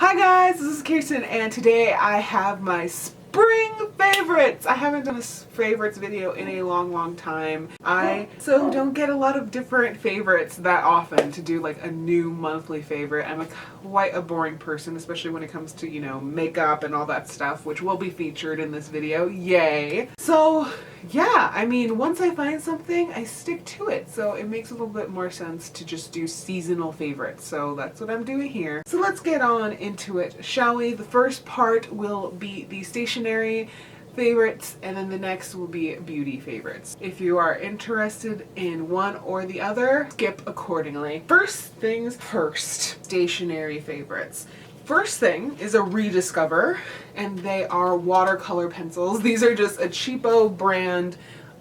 Hi guys, this is Kirsten and today I have my spring favorites. I haven't done a favorites video in a long time. I don't get a lot of different favorites that often to do like a new monthly favorite. I'm quite a boring person, especially when it comes to, makeup and all that stuff, which will be featured in this video. Yay! So yeah, I mean, once I find something, I stick to it. So it makes a little bit more sense to just do seasonal favorites. So that's what I'm doing here. So let's get on into it, shall we? The first part will be the stationery favorites, and then the next will be beauty favorites. If you are interested in one or the other, skip accordingly. First things first, stationery favorites. First thing is a rediscover, and they are watercolor pencils. These are just a cheapo brand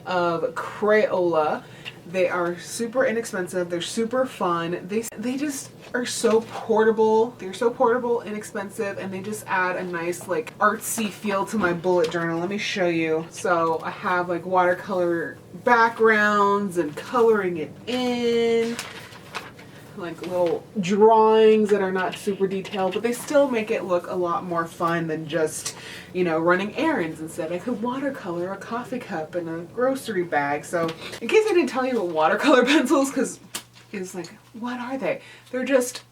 of Crayola. They are super inexpensive. They're super fun. They just are so portable. They're so portable, inexpensive, and they just add a nice like artsy feel to my bullet journal. Let me show you. So I have like watercolor backgrounds and coloring it in, like little drawings that are not super detailed, but they still make it look a lot more fun than just, running errands. Instead, I could watercolor a coffee cup and a grocery bag. So in case I didn't tell you about watercolor pencils, because it's like, what are they? They're just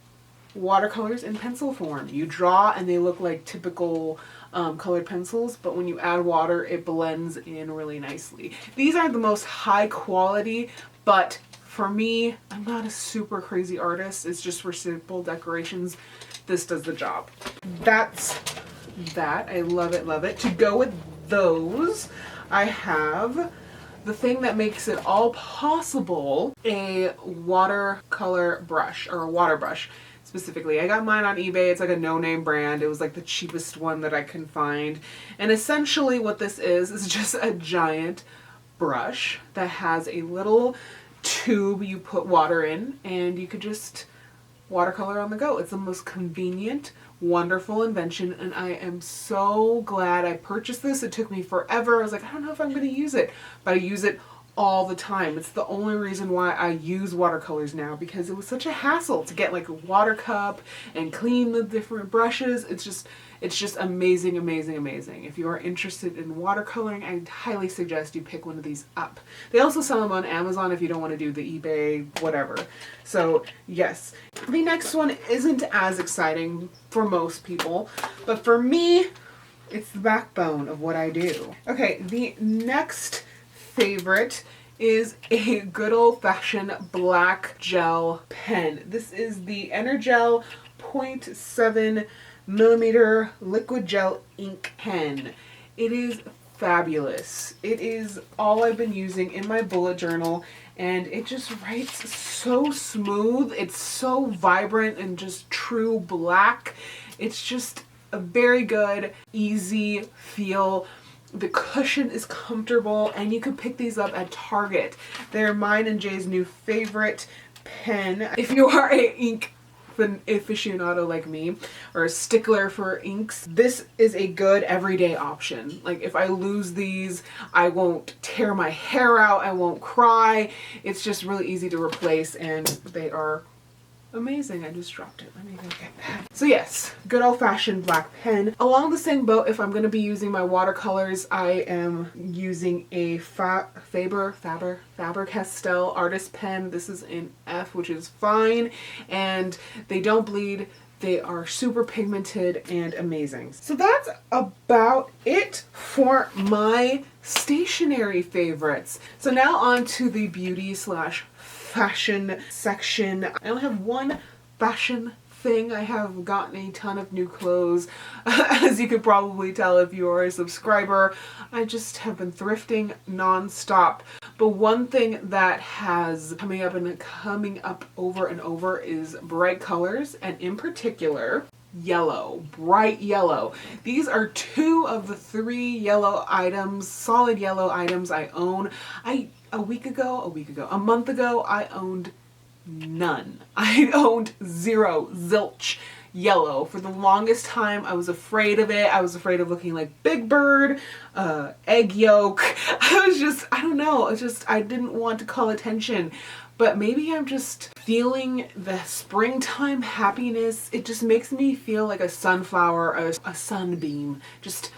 watercolors in pencil form. You draw and they look like typical colored pencils, but when you add water, it blends in really nicely. These aren't the most high quality, but for me, I'm not a super crazy artist. It's just for simple decorations. This does the job. That's that. I love it, love it. To go with those, I have the thing that makes it all possible, a watercolor brush, or a water brush specifically. I got mine on eBay. It's like a no-name brand. It was like the cheapest one that I can find. And essentially what this is just a giant brush that has a little tube you put water in, and you could just watercolor on the go. It's the most convenient, wonderful invention, and I am so glad I purchased this. It took me forever. I was like, I don't know if I'm going to use it, but I use it all the time. It's the only reason why I use watercolors now, because it was such a hassle to get like a water cup and clean the different brushes. It's just amazing, amazing, amazing. If you are interested in watercoloring, I highly suggest you pick one of these up. They also sell them on Amazon if you don't want to do the eBay, whatever. So yes, the next one isn't as exciting for most people, but for me, it's the backbone of what I do. Okay, the next favorite is a good old-fashioned black gel pen. This is the Energel 0.7 millimeter liquid gel ink pen. It is fabulous. It is all I've been using in my bullet journal, and it just writes so smooth. It's so vibrant and just true black. It's just a very good, easy feel. The cushion is comfortable, and you can pick these up at Target. They're mine and Jay's new favorite pen. If you are an ink aficionado like me, or a stickler for inks, this is a good everyday option. Like if I lose these, I won't tear my hair out, I won't cry. It's just really easy to replace, and they are amazing. I just dropped it. Let me go get that. So yes, good old-fashioned black pen. Along the same boat, if I'm going to be using my watercolors, I am using a Faber-Castell artist pen. This is in F, which is fine, and they don't bleed. They are super pigmented and amazing. So that's about it for my stationery favorites. So now on to the beauty slash fashion section. I only have one fashion thing. I have gotten a ton of new clothes. As you could probably tell if you are a subscriber, I just have been thrifting non-stop. But one thing that has coming up over and over is bright colors, and in particular, yellow, bright yellow. These are two of the three yellow items, solid yellow items I own. A month ago, I owned none. I owned zero, zilch yellow. For the longest time, I was afraid of it. I was afraid of looking like Big Bird, egg yolk. I don't know. I didn't want to call attention. but maybe I'm just feeling the springtime happiness. It just makes me feel like a sunflower, a sunbeam, just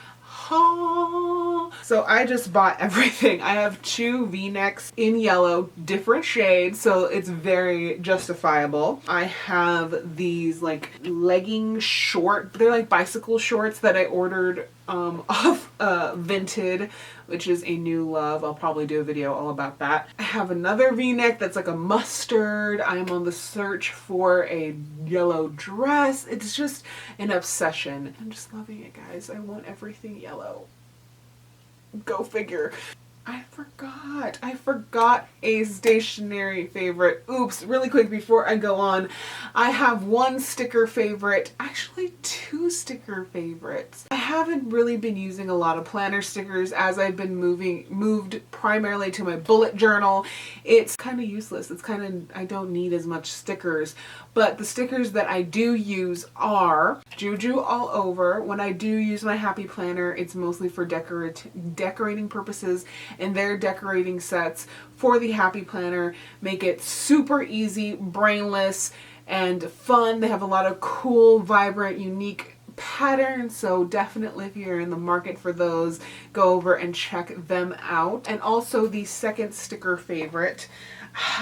so I just bought everything. I have 2 V-necks in yellow, different shades, so it's very justifiable. I have these like legging short, they're like bicycle shorts that I ordered off Vinted, which is a new love. I'll probably do a video all about that. I have another V-neck that's like a mustard. I'm on the search for a yellow dress. It's just an obsession. I'm just loving it, guys. I want everything yellow. Go figure. I forgot a stationery favorite. Oops, really quick before I go on. I have 1 sticker favorite, actually 2 sticker favorites. I haven't really been using a lot of planner stickers as I've been moved primarily to my bullet journal. It's kind of useless. It's kind of, I don't need as much stickers. But the stickers that I do use are Juju all over. When I do use my Happy Planner, it's mostly for decorating purposes, and their decorating sets for the Happy Planner make it super easy, brainless, and fun. They have a lot of cool, vibrant, unique patterns, so definitely if you're in the market for those, go over and check them out. And also the second sticker favorite,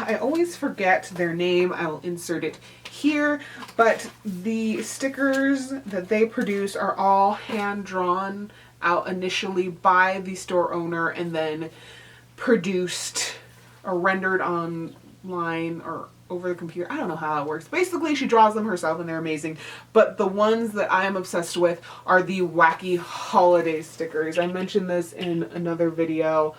I always forget their name. I will insert it here, but the stickers that they produce are all hand drawn out initially by the store owner and then produced or rendered online or over the computer. I don't know how it works. Basically, she draws them herself and they're amazing. But the ones that I am obsessed with are the wacky holiday stickers. I mentioned this in another video,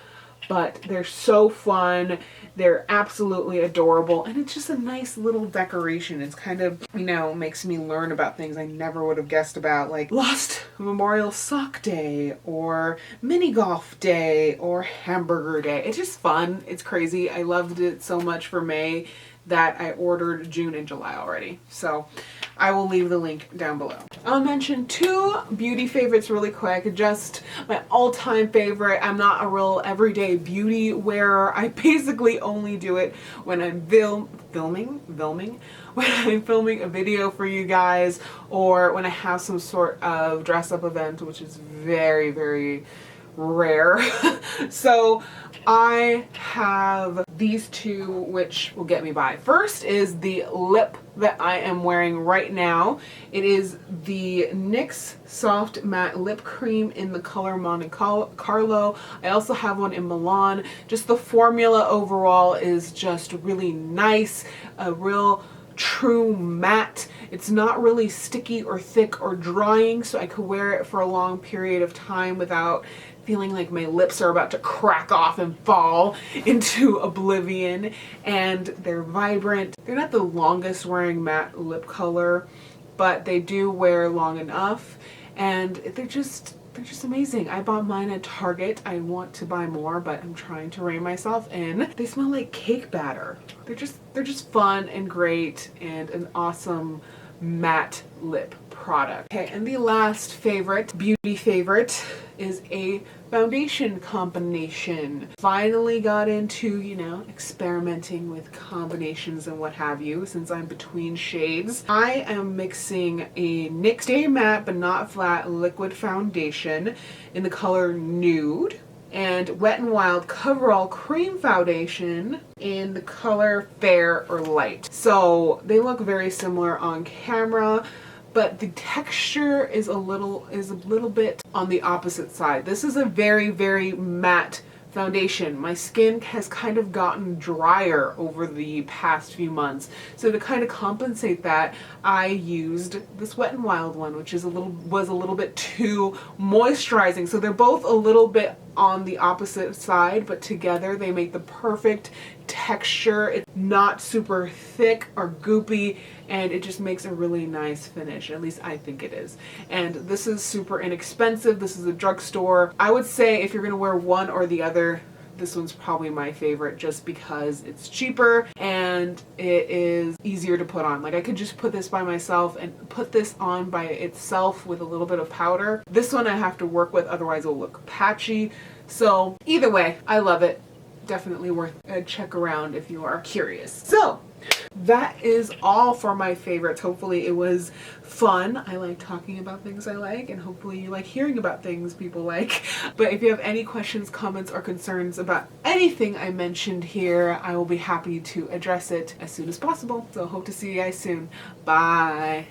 but they're so fun. They're absolutely adorable, and it's just a nice little decoration. It's kind of, you know, makes me learn about things I never would have guessed about, like Lost Memorial Sock Day, or Mini Golf Day, or Hamburger Day. It's just fun. It's crazy. I loved it so much for May that I ordered June and July already. So I will leave the link down below. I'll mention 2 beauty favorites really quick. Just my all-time favorite. I'm not a real everyday beauty wearer. I basically only do it when I'm filming when I'm filming a video for you guys, or when I have some sort of dress up event, which is very, very rare. So I have these 2 which will get me by. First is the lip that I am wearing right now. It is the NYX Soft Matte Lip Cream in the color Monte Carlo. I also have one in Milan. Just the formula overall is just really nice, a real true matte. It's not really sticky or thick or drying, so I could wear it for a long period of time without feeling like my lips are about to crack off and fall into oblivion. And they're vibrant. They're not the longest wearing matte lip color, but they do wear long enough, and they're just amazing. I bought mine at Target. I want to buy more, but I'm trying to rein myself in. They smell like cake batter. They're just fun and great, and an awesome matte lip product. Okay, and the last favorite, beauty favorite, is a foundation combination. Finally got into, you know, experimenting with combinations and what have you, since I'm between shades. I am mixing a NYX Stay Matte But Not Flat liquid foundation in the color Nude, and Wet n Wild Coverall Cream Foundation in the color Fair or Light. So they look very similar on camera, but the texture is a little bit on the opposite side. This is a very, very matte foundation. My skin has kind of gotten drier over the past few months. So to kind of compensate that, I used this Wet n Wild one, which was a little bit too moisturizing. So they're both a little bit on the opposite side, but together they make the perfect texture. It's not super thick or goopy, and it just makes a really nice finish. At least I think it is. And this is super inexpensive. This is a drugstore. I would say if you're gonna wear one or the other, this one's probably my favorite, just because it's cheaper and it is easier to put on. Like, I could just put this by myself and put this on by itself with a little bit of powder. This one I have to work with, otherwise it'll look patchy. So either way, I love it. definitely worth a check around if you are curious. So that is all for my favorites. Hopefully it was fun. I like talking about things I like, and hopefully you like hearing about things people like. But if you have any questions, comments, or concerns about anything I mentioned here, I will be happy to address it as soon as possible. So hope to see you guys soon. Bye.